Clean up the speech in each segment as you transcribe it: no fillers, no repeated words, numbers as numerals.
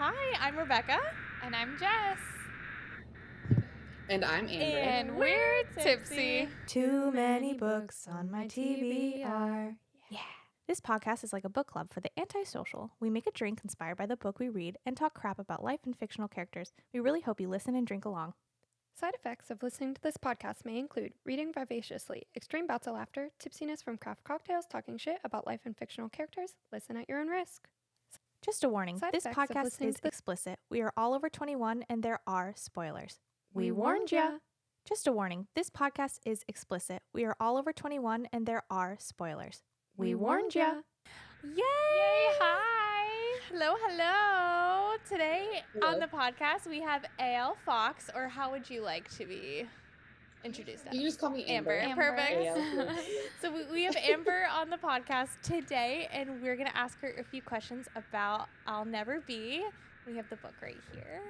Hi, I'm Rebecca. And I'm Jess. And I'm Amber. And we're tipsy. Too many books on my TBR. Yeah. This podcast is like a book club for the antisocial. We make a drink inspired by the book we read and talk crap about life and fictional characters. We really hope you listen and drink along. Side effects of listening to this podcast may include reading vivaciously, extreme bouts of laughter, tipsiness from craft cocktails, talking shit about life and fictional characters. Listen at your own risk. Just a warning, Side this effects of podcast listening is to the- explicit. We are all over 21 and there are spoilers. We warned ya. Just a warning, this podcast is explicit. We are all over 21 and there are spoilers. We warned ya. Yay! Yay, hi. Hello, hello. Today Hello. on the podcast we have A.L. Fox, or how would you like to be introduced as? You can just call me Amber. Amber. Perfect. A.L. So we have Amber on the podcast today, and we're going to ask her a few questions about I'll Never Be. We have the book right here.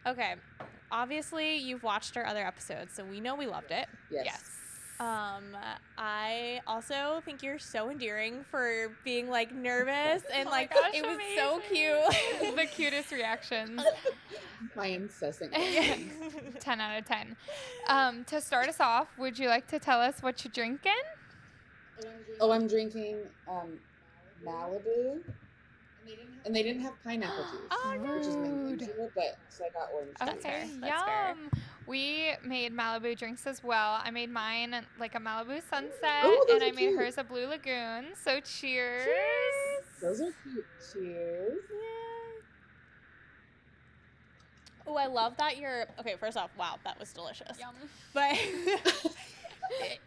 Okay. Obviously, you've watched our other episodes, so we know we loved it. Yes. I also think you're so endearing for being like nervous and Oh my like gosh, it was amazing. so cute. The cutest reactions. My incessant. Yeah. 10 out of 10. To start us off, would you like to tell us what you're drinking? Oh, I'm drinking Malibu. And they didn't have pineapple juice, Oh, which is my rude. usual, but so I got orange Okay, juice. fair. That's fair. yum. We made Malibu drinks as well. I made mine like a Malibu sunset, Ooh, those and I are made cute. hers a blue lagoon. So cheers. Those are cute. Cheers. Oh, I love that you're okay. First off, wow, that was delicious. Yum. But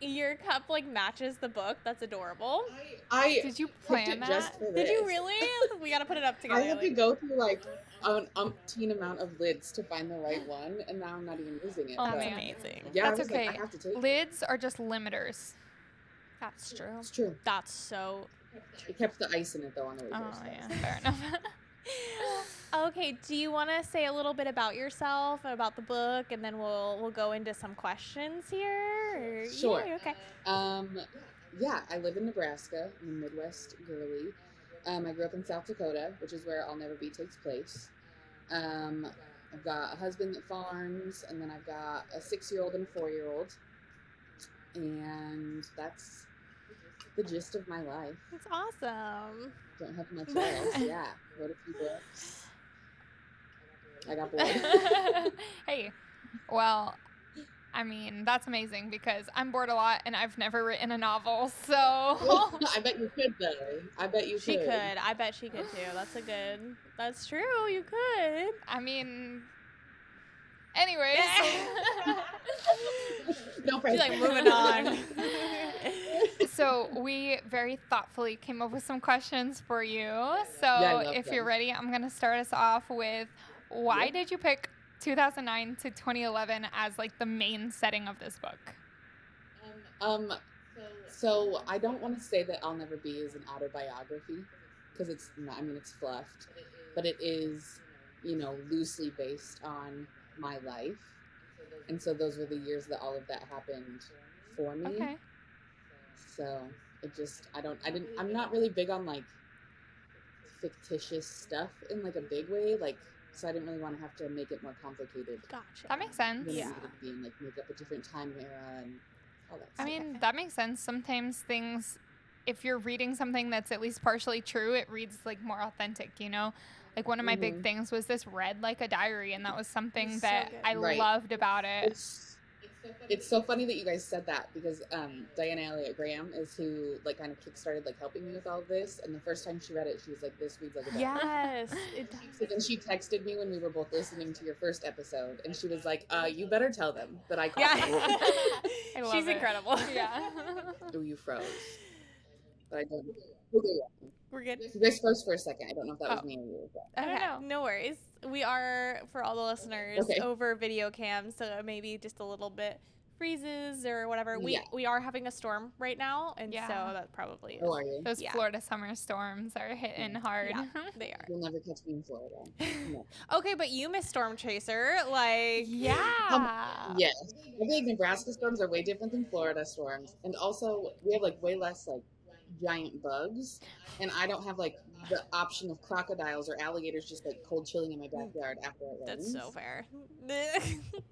your cup like matches the book. That's adorable. I Did you picked plan it that? just for Did this. you really? We gotta put it up I together. had to go through like an umpteen amount of lids to find the right one, and now I'm not even using it. Oh, but that's man. amazing. yeah, That's I was like, okay. I have to take it. Lids are just limiters. That's true. It's true. That's so. It kept the ice in it though on the way. Oh yeah, fair enough. Okay, do you want to say a little bit about yourself, about the book, and then we'll go into some questions here? Or- Sure. Yeah, okay. Yeah, I live in Nebraska. I'm a Midwest girly. I grew up in South Dakota, which is where I'll Never Be takes place. I've got a husband that farms, and then I've got a 6-year-old and a 4-year-old. And that's the gist of my life. That's awesome. Don't have much else. Yeah, wrote a few books. I got bored. Hey, well, I mean, that's amazing because I'm bored a lot and I've never written a novel, so. I bet you could, though. I bet you She could. I bet she could too. That's true. You could. I mean, anyways. No She's pressure. like moving on. So we very thoughtfully came up with some questions for you. So I love if you're them. ready, I'm going to start us off with why did you pick 2009 to 2011 as like the main setting of this book? So I don't want to say that I'll Never Be is an autobiography because it's not. I mean, it's fluffed, but it is, loosely based on my life, and so those were the years that all of that happened for me. Okay. So I'm not really big on like fictitious stuff in like a big way, so I didn't really want to have to make it more complicated. Gotcha. That makes sense. Than it Yeah. needed to be and like make up a different time era and all that I stuff. mean, that makes sense. Sometimes things, if you're reading something that's at least partially true, it reads like more authentic, Like one of my big Mhm. things was this read like a diary, and that was something It's so that good. I Right. loved about it. It's so funny that you guys said that because Diana Elliott Graham is who like kind of kickstarted like helping me with all of this, and the first time she read it, she was like, "This reads like a diary." Yes. It does. So then she texted me when we were both listening to your first episode, and she was like, "You better tell them that I called Yeah. you." I love She's it. incredible. Yeah. Oh, you froze. But I don't. Okay, yeah. We're good. You guys froze for a second. I don't know if that was Oh. me or you. But I don't Okay, know. no worries. We are, for all the listeners, Okay. over video cam, so maybe just a little bit freezes or whatever. Yeah. We are having a storm right now, and Yeah. so that probably is. how are you? Those Yeah. Florida summer storms are hitting hard. Yeah, they are. You'll never catch me in Florida. No. Okay, but you miss Storm Chaser, like Yeah. Yes. I feel like Nebraska storms are way different than Florida storms, and also we have like way less like giant bugs, and I don't have like the option of crocodiles or alligators just like cold chilling in my backyard after it rains. That's so fair.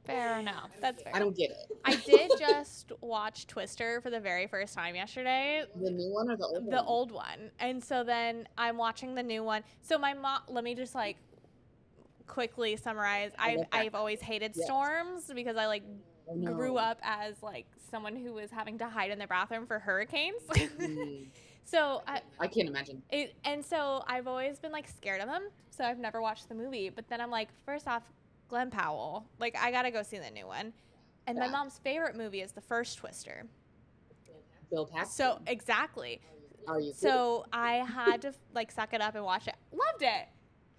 Fair enough. That's fair. I don't get it. I did just watch Twister for the very first time yesterday. The new one or the old one? The old one. And so then I'm watching the new one. So my mom, let me just like quickly summarize. I've always hated storms because I like grew up as like someone who was having to hide in their bathroom for hurricanes. So I can't imagine. And so I've always been like scared of them. So I've never watched the movie. But then I'm like, first off, Glenn Powell, like I gotta go see the new one. And my mom's favorite movie is the first Twister. Bill Paxton. So exactly. Are you? So I had to like suck it up and watch it. Loved it.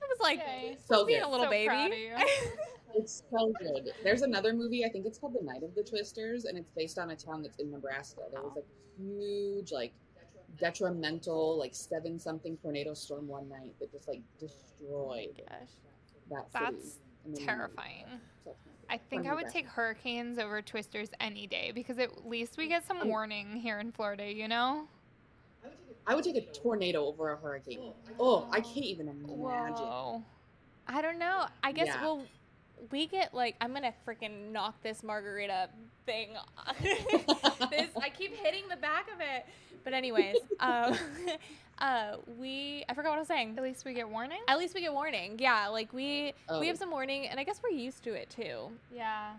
I was like, so being good. a little So baby. proud of you. It's so good. There's another movie, I think it's called The Night of the Twisters, and it's based on a town that's in Nebraska. There was like huge, like detrimental, like 7-something tornado storm one night that just like destroyed that city. That's terrifying. So, I think I would take hurricanes over twisters any day because at least we get some warning here in Florida, you know? I would take a tornado over a hurricane. Oh, I can't even imagine. Whoa. I don't know. I guess we get like, I'm gonna freaking knock this margarita thing. I keep hitting the back of it. But anyways, I forgot what I was saying. At least we get warning? At least we get warning. Yeah, like we have some warning, and I guess we're used to it too. Yeah.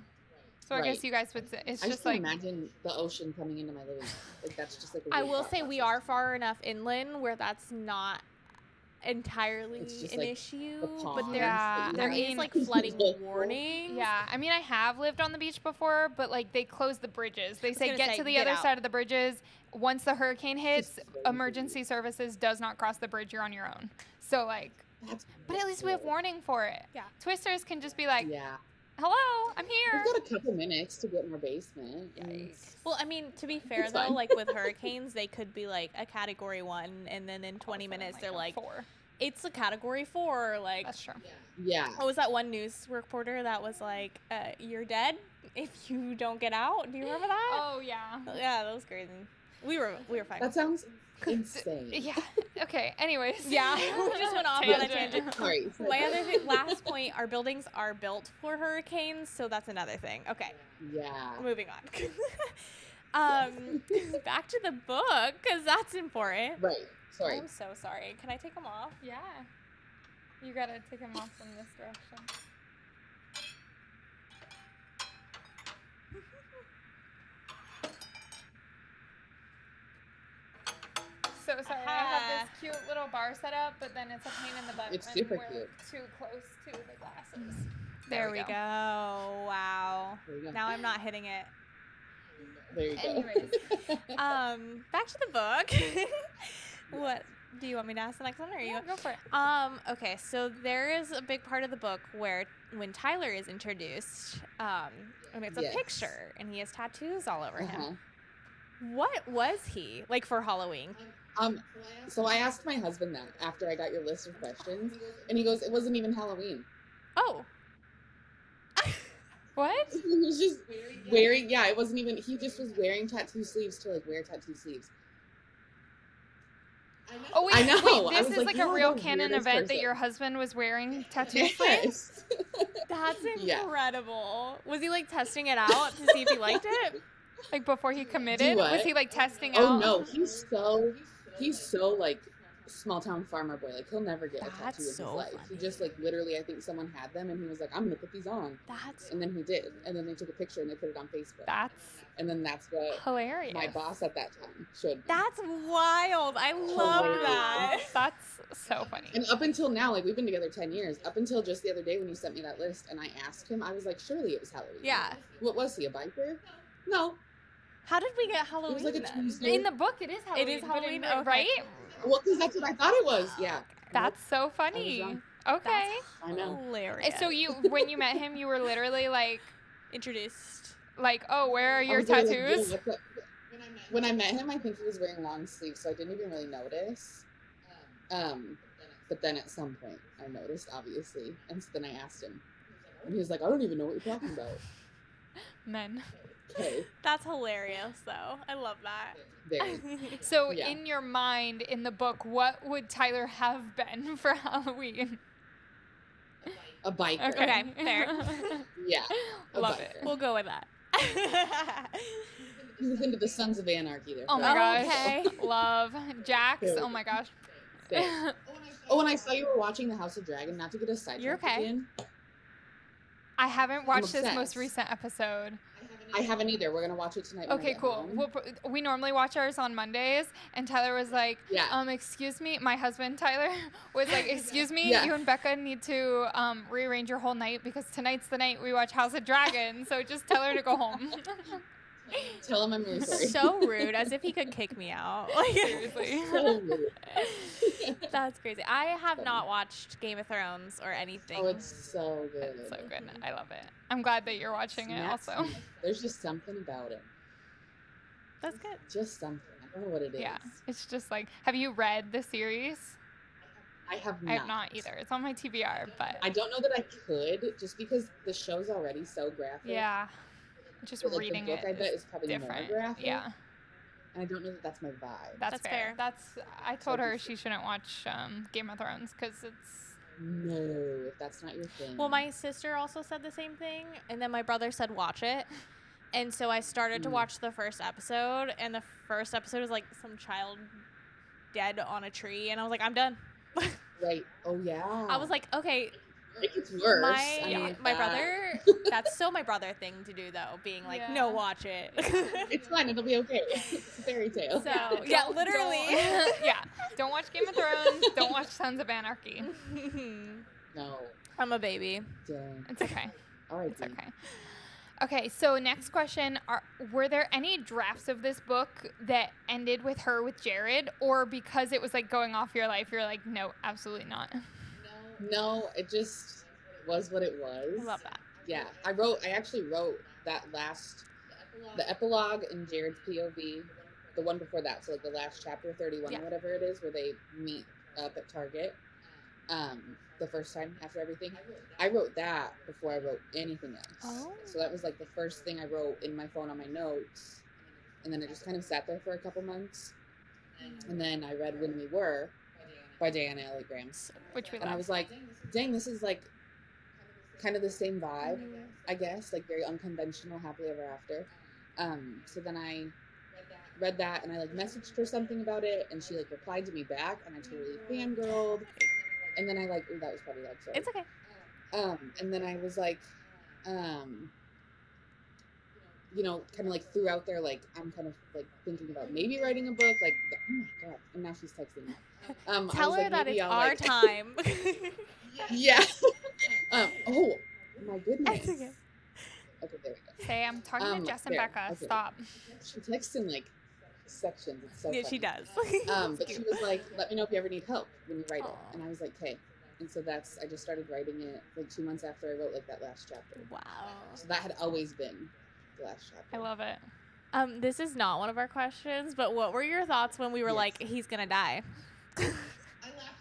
So I guess you guys would say it's I just can't like imagine the ocean coming into my living room. Like that's just like. I will say we are far enough inland where that's not entirely an like issue, the but there is like flooding warning. Yeah, I mean I have lived on the beach before, but like they close the bridges. They say get to the other side of the bridges. Once the hurricane hits, emergency services does not cross the bridge. You're on your own. So like, but at least we have warning for it. Yeah, Twisters can just be like, hello, I'm here. We've got a couple minutes to get in our basement. Yikes. Well, I mean, to be fair though, like with hurricanes, they could be like a category 1, and then in 20 minutes they're like 4. It's a category 4. Like that's true. Yeah. What was that one news reporter that was like, "You're dead if you don't get out"? Do you remember that? Oh yeah. Yeah, that was crazy. We were fine. That sounds insane. Yeah. Okay. Anyways. Yeah. We just went off on a tangent. Sorry. My other last point: our buildings are built for hurricanes, so that's another thing. Okay. Yeah. Moving on. Back to the book because that's important. Right. Sorry. I'm so sorry. Can I take them off? Yeah. You gotta take them off from this direction. So sorry, I have this cute little bar set up, but then it's a pain in the butt. It's super we're cute. Too close to the glasses. There we go. Wow. There you go. Now I'm not hitting it. There you go. Anyways. Back to the book. What do you want me to ask the next one, or you? Go for it. Okay, so there is a big part of the book where when Tyler is introduced, and it's a picture, and he has tattoos all over him. What was he like for Halloween? So I asked my husband that after I got your list of questions, and he goes, "It wasn't even Halloween." Oh. What? He was just wearing. Yeah, it wasn't even. He just was wearing tattoo sleeves to like wear tattoo sleeves. Oh wait, I know. Wait, this is like a real the canon weirdest event person. that your husband was wearing tattoo sleeves? Yes. That's incredible. Was he like testing it out to see if he liked it? Like before he committed? Was he like testing out? Oh no, he's so like small town farmer boy. Like he'll never get a tattoo in his life. Funny. He just like literally, I think someone had them, and he was like, "I'm gonna put these on." And then he did, and then they took a picture and they put it on Facebook. And then that's what hilarious. my boss at that time showed me. That's wild. I love that. That's so funny. And up until now, like we've been together 10 years. Up until just the other day when you sent me that list, and I asked him, I was like, "Surely it was Halloween." Yeah. What was he, a biker? No. How did we get Halloween? It was like a then? Tuesday. In the book, it is Halloween. It is Halloween, okay. right? Well, because that's what I thought it was. Yeah. That's so funny. Okay. I know. Hilarious. So when you met him, you were literally like introduced. Like, oh, where are your I was literally tattoos? like, when I met him, I think he was wearing long sleeves, so I didn't even really notice. But then at some point, I noticed, obviously, and so then I asked him, and he was like, "I don't even know what you're talking about." Men. Okay. That's hilarious, though. I love that. Very. So Yeah. in your mind, in the book, what would Tyler have been for Halloween? A biker. Okay, fair. Yeah. A Love biker. it. We'll go with that. He was into the Sons of Anarchy there. Oh my gosh. Okay. Love. Jax. Oh my gosh. Same. Oh, and I saw you were watching The House of Dragon. Not to get a sidetrack You're okay. again. I haven't watched this obsessed. most recent episode. I haven't either. We're gonna watch it tonight. When I Okay, get cool. home. We normally watch ours on Mondays, and Tyler was like, Yeah. Excuse me, my husband Tyler was like, excuse me, Yeah. you and Becca need to rearrange your whole night because tonight's the night we watch House of Dragon, so just tell her to go home. Tell him I'm really sorry. So rude, as if he could kick me out. Seriously. So rude. That's crazy. I have not watched Game of Thrones or anything. Oh, it's so good. It's so good. I love it. I'm glad that you're watching it Snaps also. me. There's just something about it. That's good. Just something. I don't know what it is. Yeah. It's just like, have you read the series? I have not. I have not either. It's on my TBR, but I don't know that I could, just because the show's already so graphic. yeah. Just But, like, reading the book, it I bet, is is probably different. more graphic. Yeah. And I don't know that that's my vibe. That's fair. fair. I told her just- she shouldn't watch Game of Thrones because it's No, if that's not your thing. Well, my sister also said the same thing, and then my brother said watch it. And so I started to watch the first episode, and the first episode was like some child dead on a tree, and I was like, I'm done. Right. Oh, yeah. I was like, okay, It gets worse. my I mean, my that- brother, that's so my brother thing to do though, being like, Yeah. no, watch it. It's fine. It'll be okay. It's a fairy tale. So yeah, Don't- literally. yeah. Don't watch Game of Thrones. Don't watch Sons of Anarchy. No. I'm a baby. Dang. It's okay. All right. It's okay. Okay, so next question. Were there any drafts of this book that ended with her with Jared, or because it was like going off your life, you're like, no, absolutely not? No, it just was what it was. I love that. Yeah. I actually wrote the epilogue in Jared's POV, the one before that. So like the last chapter, 31 Yeah. or whatever it is, where they meet up at Target. The first time after everything. I wrote that before I wrote anything else. Oh. So that was like the first thing I wrote in my phone on my notes. And then it just kind of sat there for a couple months. And then I read When We Were by Diana Ellie Grams. Which we And I love. was like, dang, this is like kind of the same vibe, I guess, like very unconventional, happily ever after. So then I read that and I like messaged her something about it, and she like replied to me back, and I totally fangirled. And then I like, ooh, that was probably loud, sorry. It's okay. And then I was like, you know, kind of like threw out there, like, I'm kind of like thinking about maybe writing a book, like, oh my god, and now she's texting me. I Tell was her like, that maybe it's I'll, our like- time. Yeah. Oh my goodness. It's okay. Okay, there we go. Say, I'm talking to Jess and fair. Becca. Okay. Stop. She texts in like sections. It's so Yeah, funny. she does. But she was like, let me know if you ever need help when you write it. Aw. And I was like, okay. And so I just started writing it like 2 months after I wrote like that last chapter. Wow. So that had always been the last chapter. I love it. This is not one of our questions, but what were your thoughts when we were Yes. like, he's gonna die?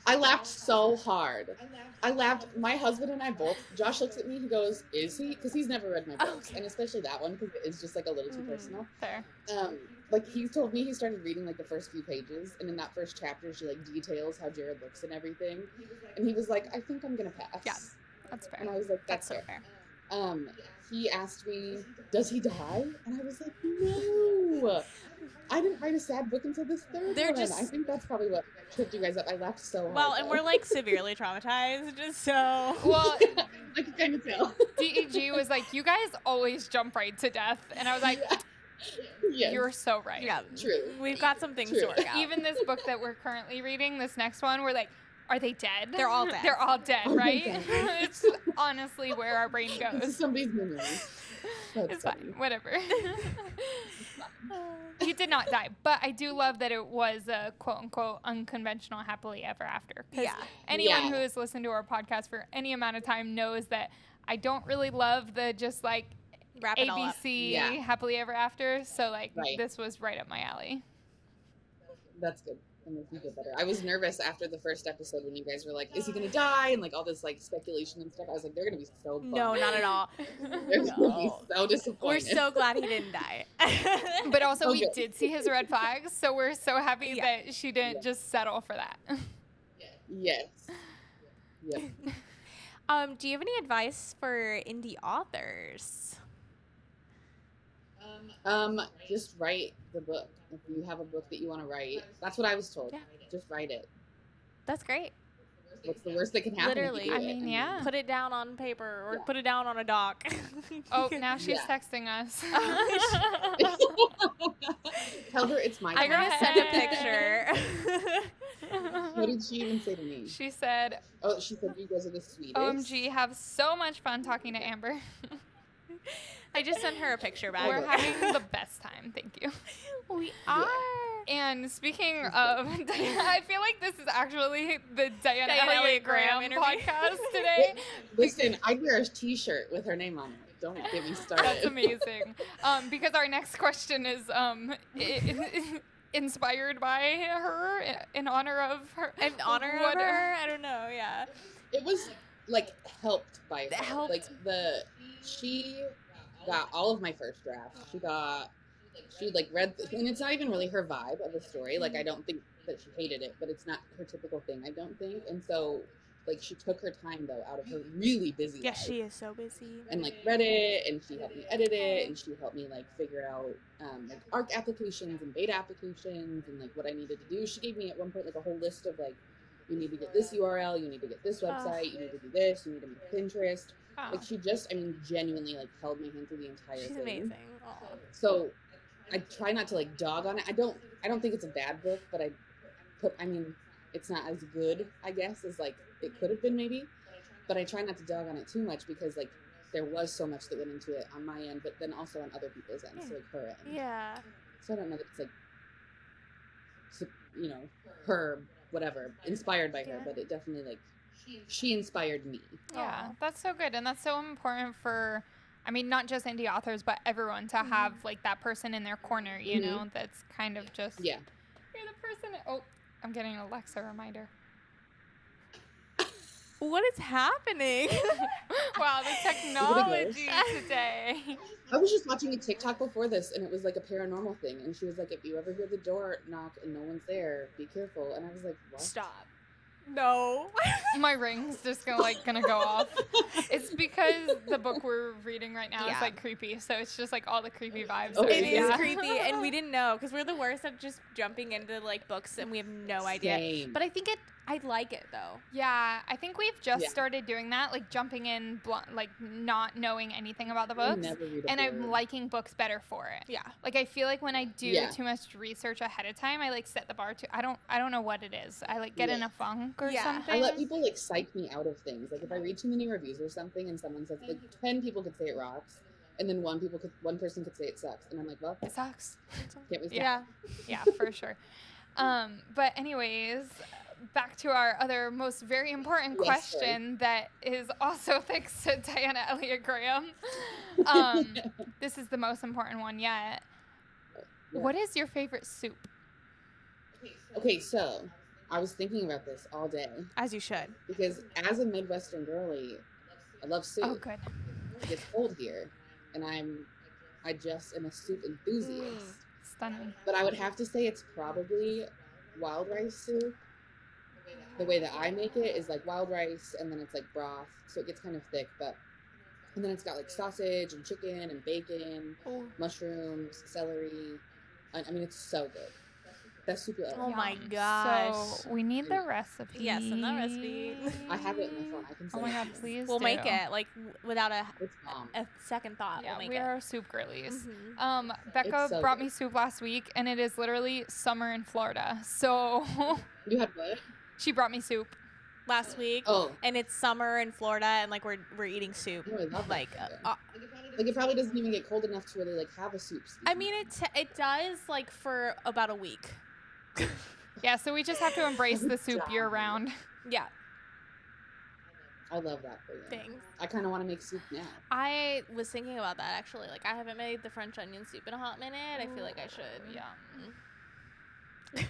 I laughed so hard. I laughed. My husband and I both. Josh looks at me. He goes, "Is he?" Because he's never read my books, Okay. and especially that one because it's just like a little too Mhm. personal. Fair. Like he told me he started reading like the first few pages, and in that first chapter, she like details how Jared looks and everything, and he was like, "I think I'm gonna pass." Yeah. That's And fair. I was like, That's "That's so fair." fair. He asked me, "Does he die?" And I was like, "No." I didn't write a sad book until this third They're one. just- I think that's probably what tripped you guys up. I laughed so hard. Well, and though. we're like severely traumatized, just so. Well, I can kind of tell. DEG was like, you guys always jump right to death. And I was like, Yes. you're so right. Yeah, True. we've got some things to True. work out. Even this book that we're currently reading, this next one, we're like, are they dead? They're all dead. They're all dead, Are they right? dead? It's honestly where our brain This is goes. somebody's memories. That's It's funny. fine. Whatever. He did not die, but I do love that it was a quote unquote unconventional happily ever after. 'Cause Yeah. anyone Yeah. who has listened to our podcast for any amount of time knows that I don't really love the just like Wrap it all up. ABC Yeah. happily ever after. So like Right. this was right up my alley. That's good. and make you feel better. I was nervous after the first episode when you guys were like, "Is he gonna die?" and like all this like speculation and stuff. I was like, "They're gonna be so bummed. No, not at all. They're gonna be so disappointed." We're so glad he didn't die. But also, we Okay. did see his red flags, so we're so happy that she didn't just settle for that. Yes. Yep. Do you have any advice for indie authors? Just write the book. If you have a book that you want to write, that's what I was told. Yeah. Just write it. That's great. What's the worst that can happen? Literally. If you do I it? mean, yeah. Put it down on paper or put it down on a doc. Oh, now she's Yeah. texting us. Tell her it's my I'm turn. gonna send a picture. What did she even say to me? She said, Oh, she said you guys are the sweetest. OMG, have so much fun talking to Amber. I just sent her a picture back. We're having the best time. Thank you. We are. And speaking of, I feel like this is actually the Diana Diana Elliott Graham interview. podcast today. Listen, I'd wear a T-shirt with her name on it. Don't get me started. That's amazing. Because our next question is inspired by her, in honor of her. In honor of her? I don't know, yeah. It was like helped by her. Helped. Like she got all of my first drafts. She like read, and it's not even really her vibe of the story. Like I don't think that she hated it, but it's not her typical thing, I don't think. And so, like she took her time though out of her really busy Yeah, life. she is so busy. And like read it, and she helped me edit it, and she helped me like figure out like ARC applications and beta applications and like what I needed to do. She gave me at one point like a whole list of like, you need to get this URL, you need to get this website, you need to do this, you need to make Pinterest. Oh. Like she just, I mean, genuinely like held my hand through the entire She's thing. amazing. Aw. So I try not to like dog on it. I don't think it's a bad book, but I mean, it's not as good, I guess, as like it could have been maybe. But I try not to dog on it too much because like there was so much that went into it on my end, but then also on other people's end, so like her end. Yeah. So I don't know that it's like, you know, her, whatever, inspired by her, Yeah. but it definitely like, she inspired me. Yeah, that's so good. And that's so important for, I mean, not just indie authors, but everyone to have like that person in their corner, you know, that's kind of just, Yeah. you're the person. Oh, I'm getting an Alexa reminder. What is happening? Wow, the technology today. I was just watching a TikTok before this, and it was like a paranormal thing, and she was like, if you ever hear the door knock and no one's there, be careful. And I was like, what? Stop. No. My ring's just gonna go off. It's because the book we're reading right now is Yeah. like creepy, so it's just like all the creepy vibes. Okay. It is Yeah. creepy, and we didn't know because we're the worst at just jumping into like books, and we have no idea. Same. But I think I like it though. Yeah, I think we've just Yeah. started doing that, like jumping in, like not knowing anything about the I books, never read a and I'm word. liking books better for it. Yeah. Like I feel like when I do Yeah. too much research ahead of time, I like set the bar too. I don't know what it is. I like get in Yeah. a funk or Yeah. something. I let people like psych me out of things. Like if I read too many reviews or something, and someone says like 10 people could say it rocks, and then one person could say it sucks, and I'm like, well, It sucks. can't we? Yeah. Yeah, for sure. But anyways, back to our other most very important Yes, question that is also thanks to Diana Elliott Graham. This is the most important one yet. Yeah. What is your favorite soup? Okay, so I was thinking about this all day As you should. because as a Midwestern girly, I love soup. Oh, good. It gets cold here, and I just am a soup enthusiast. Stunning. But I would have to say it's probably wild rice soup. The way that I make it is like wild rice, and then it's like broth, so it gets kind of thick, and then it's got like sausage and chicken and bacon, Ooh. mushrooms, celery. I mean, it's so good. Best soup you'll ever Oh have. my Yum. gosh. So we need the recipe. Yes, and the recipe. I have it in my phone. I can Oh send my it god, to you. please We'll do. make it like without It's bomb. a second thought. Yeah, we'll make we it. are soup girlies. Mhm. Becca It's so brought good. me soup last week, and it is literally summer in Florida. So You had what? she brought me soup. Last week, Oh, and it's summer in Florida, and like we're eating soup. no, I love Like, that. Like it probably doesn't even get cold enough to really like have a soup. I mean, it does like for about a week. Yeah, so we just have to embrace the soup job. year round. Yeah. I love that for you. Thanks. I kind of want to make soup now. I was thinking about that actually. Like, I haven't made the French onion soup in a hot minute. I feel like I should. Yeah.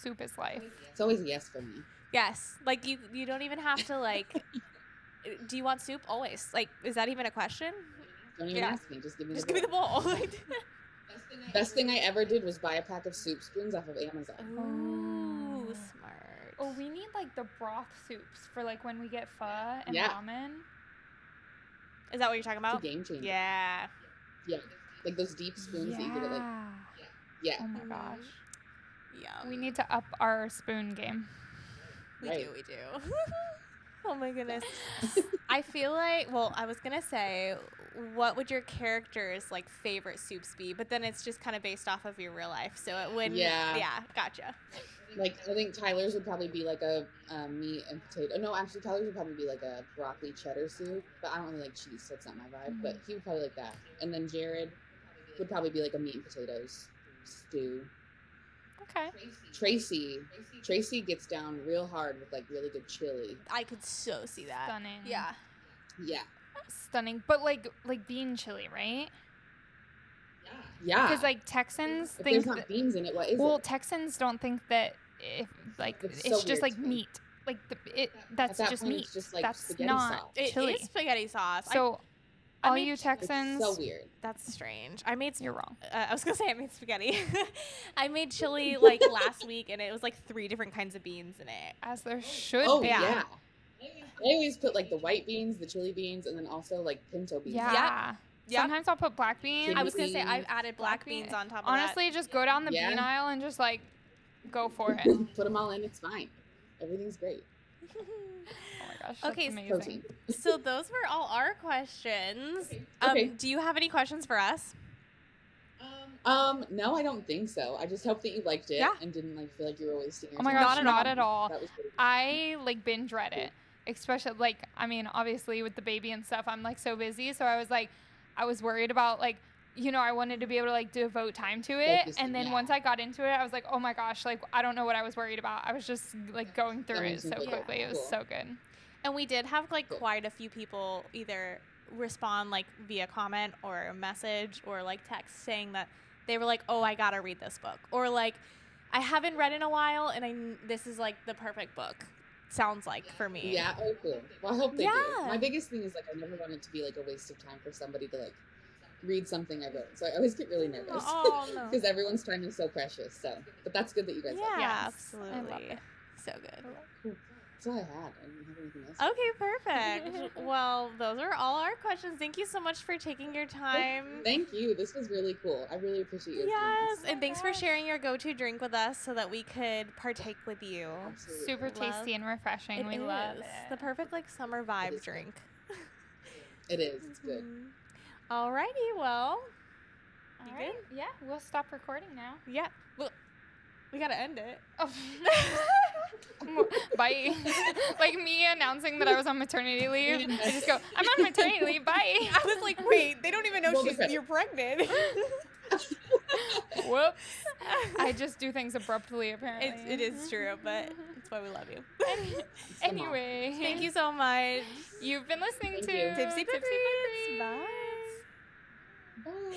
Soup is life. It's always a yes for me. Yes. Like you don't even have to like. Do you want soup? Always. Like, is that even a question? Don't even ask me. Just give me Just the give me the bowl. Best thing I ever did was buy a pack of soup spoons off of Amazon. Ooh, smart. Oh, we need like the broth soups for like when we get pho and Yeah. ramen. Is that what you're talking about? It's a game changer. Yeah. Yeah. Like those deep spoons that you get at like. Yeah. Oh my gosh. Yeah. We need to up our spoon game. We do. Oh my goodness. I feel like, well, I was going to say, what would your character's like favorite soups be? But then it's just kind of based off of your real life. So it wouldn't. Yeah, gotcha. Like, I think Tyler's would probably be like a meat and potato. No, actually, Tyler's would probably be like a broccoli cheddar soup. But I don't really like cheese, so it's not my vibe. Mm-hmm. But he would probably like that. And then Jared would probably be like a meat and potatoes stew. Okay. Tracy gets down real hard with like really good chili. I could so see that. Stunning. Yeah. Yeah. Stunning. But like bean chili, right? Yeah. Because like Texans if think there's not beans in it, what is it? Well, Texans don't think that if like It's it's so just weird like to me. meat. Like that's At that just point, meat. it's just like that's spaghetti not sauce. chili. It is spaghetti sauce. So I all mean, you Texans, It's so weird. That's strange. I made. You're wrong. I was gonna say I made spaghetti. I made chili like last week, and it was like 3 different kinds of beans in it. As there should Oh be. yeah. I always put like the white beans, the chili beans, and then also like pinto beans. Yeah. Yep. Sometimes I'll put black beans. I was gonna say I've beans. added black beans on top of Honestly, just go down the Yeah. bean aisle and just like go for it. Put them all in. It's fine. Everything's great. Oh my gosh. That's Okay, amazing. Protein. that. So those were all our questions. Okay. Do you have any questions for us? No, I don't think so. I just hope that you liked it Yeah. and didn't like feel like you were wasting your Oh my time. gosh, not at all. That was pretty I like binge read it, especially like I mean obviously with the baby and stuff I'm like so busy, so I was worried about like I wanted to be able to like devote time to it, Focus, and then yeah. once I got into it I was like, oh my gosh, like I don't know what I was worried about. I was just like going through it so Amazing. quickly. It was Cool. so good. And we did have like Cool. quite a few people either respond like via comment or a message or like text saying that they were like, oh, I gotta read this book, or like I haven't read in a while and this is like the perfect book. Sounds like for me. Yeah, oh cool. Well, I hope they Yeah. do. My biggest thing is like I never want it to be like a waste of time for somebody to like read something I wrote. So I always get really nervous. Oh no. Because everyone's time is so precious. So, but that's good that you guys like it. Yeah, Yes, I love absolutely. it. So good. Cool. That's all I had. I didn't have anything else. Okay, perfect. Well, those are all our questions. Thank you so much for taking your time. Thank you. This was really cool. I really appreciate you. Yes, Oh and thanks my for gosh. sharing your go-to drink with us so that we could partake with you. Absolutely. Super Love- tasty and refreshing. We love it. The perfect like summer vibe is. drink. It is. It's good. Alrighty, well, All You right. Yeah, we'll stop recording now. yeah. Well, we gotta end it. Oh. Bye. Like me announcing that I was on maternity leave. I just go, I'm on maternity leave. Bye. I was like, wait, they don't even know Roll the credits. you're pregnant. Whoops. I just do things abruptly, apparently. It is true, but that's why we love you. Anyway. Thank you so much. You've been listening Thank to you. Tipsy Tipsy Book Reads. Book Reads. Bye. Bye.